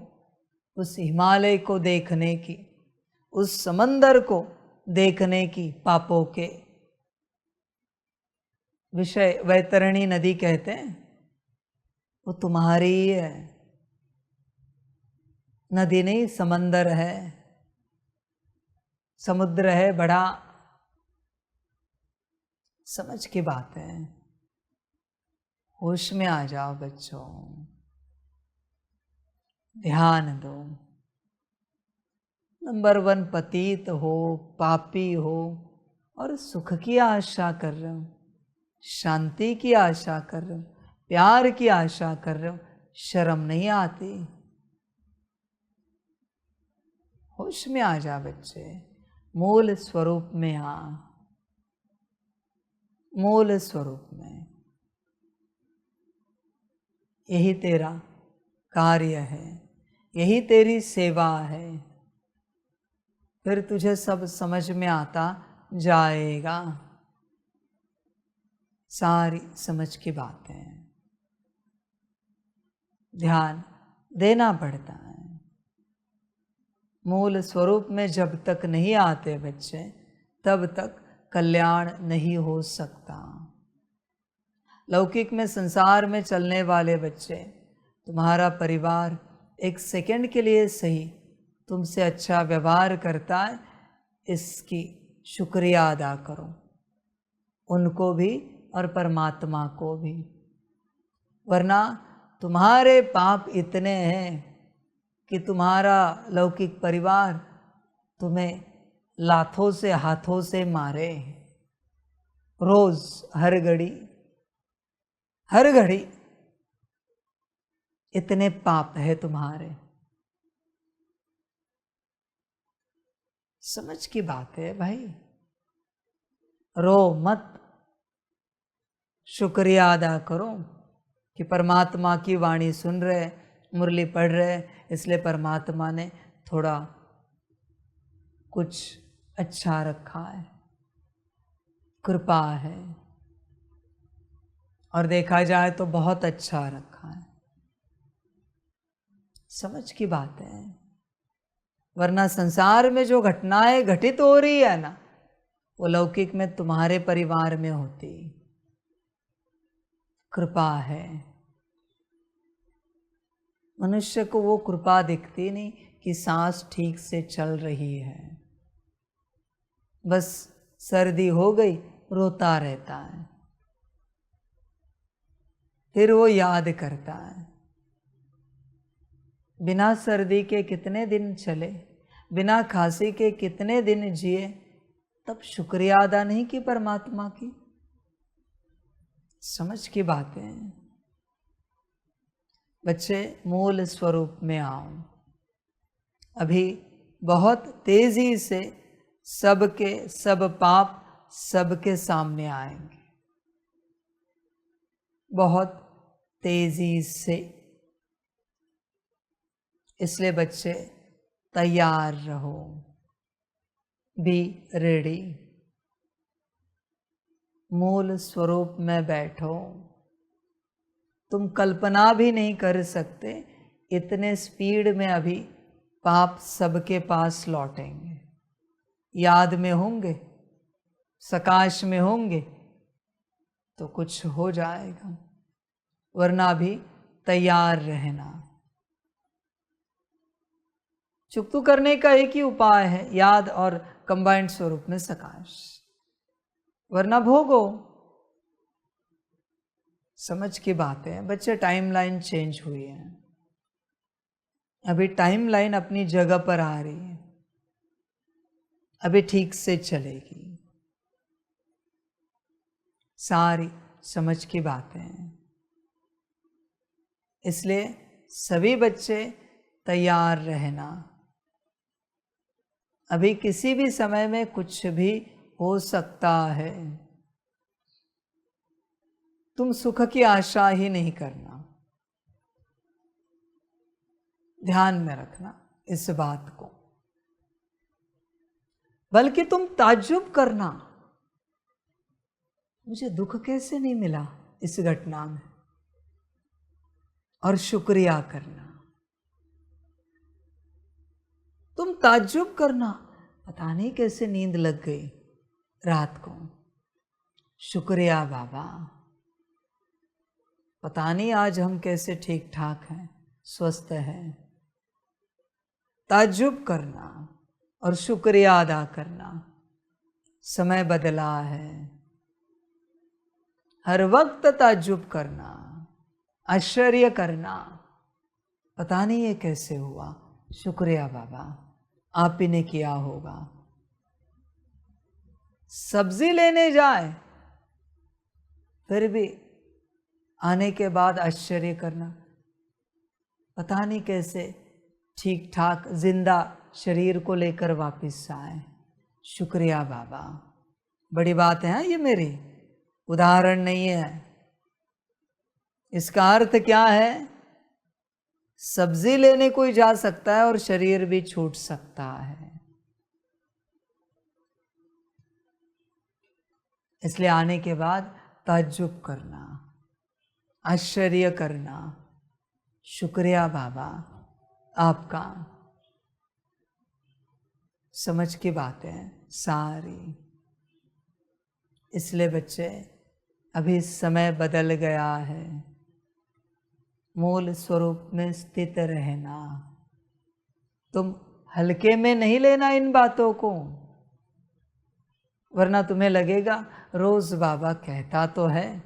उस हिमालय को देखने की, उस समंदर को देखने की। पापों के विषय वैतरणी नदी कहते हैं, वो तुम्हारी ही है। नदी नहीं, समंदर है, समुद्र है बड़ा। समझ की बात है। होश में आ जाओ बच्चों, ध्यान दो। नंबर 1, पतित हो, पापी हो और सुख की आशा कर रहे हो, शांति की आशा कर रहे हो, प्यार की आशा कर रहे हो, शर्म नहीं आती। होश में आ जा बच्चे, मूल स्वरूप में आ, मूल स्वरूप में। यही तेरा कार्य है, यही तेरी सेवा है। फिर तुझे सब समझ में आता जाएगा। सारी समझ की बातें ध्यान देना पड़ता है। मूल स्वरूप में जब तक नहीं आते बच्चे, तब तक कल्याण नहीं हो सकता। लौकिक में, संसार में चलने वाले बच्चे, तुम्हारा परिवार एक सेकंड के लिए सही तुमसे अच्छा व्यवहार करता है, इसकी शुक्रिया अदा करो, उनको भी और परमात्मा को भी। वरना तुम्हारे पाप इतने हैं कि तुम्हारा लौकिक परिवार तुम्हें लाथों से हाथों से मारे, रोज हर घड़ी इतने पाप है तुम्हारे। समझ की बात है भाई, रो मत, शुक्रिया अदा करो कि परमात्मा की वाणी सुन रहे, मुरली पढ़ रहे, इसलिए परमात्मा ने थोड़ा कुछ अच्छा रखा है, कृपा है, और देखा जाए तो बहुत अच्छा रखा है। समझ की बात है। वरना संसार में जो घटनाएं घटित हो रही है ना, वो लौकिक में तुम्हारे परिवार में होती। कृपा है। मनुष्य को वो कृपा दिखती नहीं कि सांस ठीक से चल रही है, बस सर्दी हो गई रोता रहता है, फिर वो याद करता है। बिना सर्दी के कितने दिन चले, बिना खांसी के कितने दिन जिए, तब शुक्रिया अदा नहीं की परमात्मा की। समझ की बातें। बच्चे मूल स्वरूप में आओ। अभी बहुत तेजी से सबके सब पाप सबके सामने आएंगे, बहुत तेजी से। इसलिए बच्चे तैयार रहो, बी रेडी। मूल स्वरूप में बैठो। तुम कल्पना भी नहीं कर सकते इतने स्पीड में अभी पाप सबके पास लौटेंगे। याद में होंगे, सकाश में होंगे तो कुछ हो जाएगा, वरना भी तैयार रहना। चुकतू करने का एक ही उपाय है, याद और कंबाइंड स्वरूप में सकाश, वरना भोगो। समझ की बात है बच्चे। टाइमलाइन चेंज हुई है, अभी टाइमलाइन अपनी जगह पर आ रही है, अभी ठीक से चलेगी। सारी समझ की बातें हैं। इसलिए सभी बच्चे तैयार रहना। अभी किसी भी समय में कुछ भी हो सकता है। तुम सुख की आशा ही नहीं करना, ध्यान में रखना इस बात को, बल्कि तुम ताज्जुब करना, मुझे दुख कैसे नहीं मिला इस घटना में, और शुक्रिया करना। तुम ताज्जुब करना, पता नहीं कैसे नींद लग गई रात को, शुक्रिया बाबा, पता नहीं आज हम कैसे ठीक ठाक हैं, स्वस्थ हैं। ताज्जुब करना और शुक्रिया अदा करना। समय बदला है, हर वक्त ताज्जुब करना, आश्चर्य करना, पता नहीं ये कैसे हुआ, शुक्रिया बाबा, आप ही ने किया होगा। सब्जी लेने जाए फिर भी आने के बाद आश्चर्य करना, पता नहीं कैसे ठीक ठाक जिंदा शरीर को लेकर वापस आए, शुक्रिया बाबा। बड़ी बात है ये, मेरी उदाहरण नहीं है। इसका अर्थ क्या है? सब्जी लेने कोई जा सकता है और शरीर भी छूट सकता है। इसलिए आने के बाद ताज्जुब करना, आश्चर्य करना, शुक्रिया बाबा आपका। समझ की बात है सारी। इसलिए बच्चे अभी समय बदल गया है, मूल स्वरूप में स्थित रहना। तुम हल्के में नहीं लेना इन बातों को। वरना तुम्हें लगेगा रोज़ बाबा कहता तो है।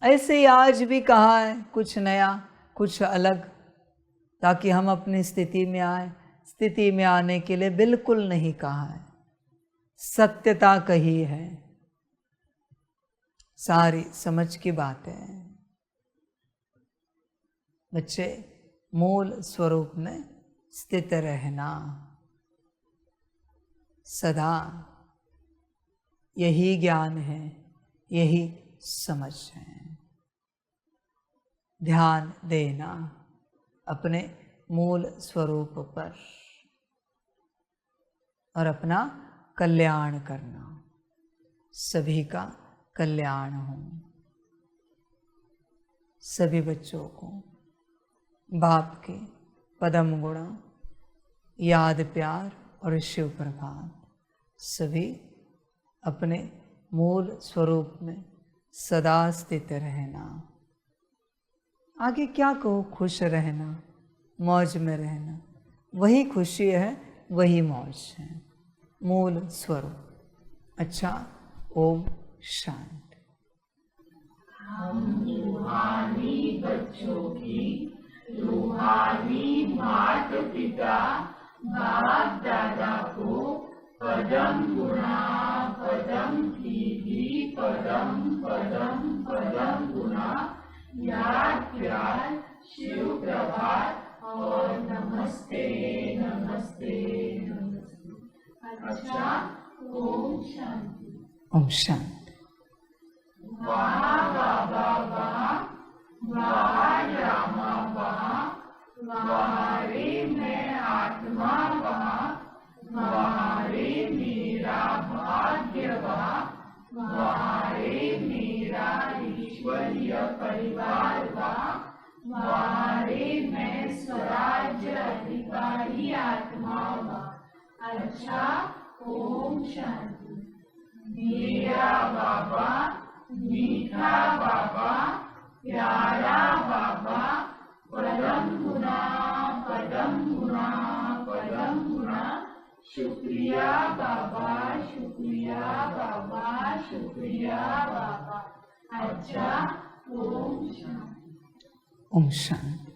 ऐसे ही आज भी कहा है कुछ नया, कुछ अलग, ताकि हम अपनी स्थिति में आए। स्थिति में आने के लिए बिल्कुल नहीं कहा है, सत्यता कही है, सारी समझ की बातें हैं। बच्चे, मूल स्वरूप में स्थित रहना, सदा यही ज्ञान है, यही समझ है। ध्यान देना अपने मूल स्वरूप पर और अपना कल्याण करना, सभी का कल्याण हो। सभी बच्चों को बाप के पदम गुण याद, प्यार और शिव प्रभात, सभी अपने मूल स्वरूप में सदा स्थित रहना। आगे क्या कहो, खुश रहना, मौज में रहना, वही खुशी है, वही मौज है, मूल स्वरूप। अच्छा, ओम शांति। हम रूहानी बच्चों की रूहानी माता पिता बाप दादा को पदम गुणा पदम कीर्ति पदम पदम पदम गुणा याद, प्यार, शिव प्रभात और नमस्ते नमस्ते नमस्ते। अच्छा, ओम शांति। ओम शांति। वाह बाबा वाह, वाह रामा वाह, वाह रे मैं आत्मा वाह, वाह रे मेरा भाग्य वाह, वाह रे मेरा ईश्वरीय परिवार वाह, वाह रे मैं स्वराज्य अधिकारी आत्मा वाह। अच्छा, ओम शांति। मेरा बाबा, मीठा बाबा, प्यारा बाबा, पदम गुणा पदम गुणा पदम गुणा, शुक्रिया बाबा, शुक्रिया बाबा, शुक्रिया बाबा। अच्छा, ओम शांति। ओम शांति।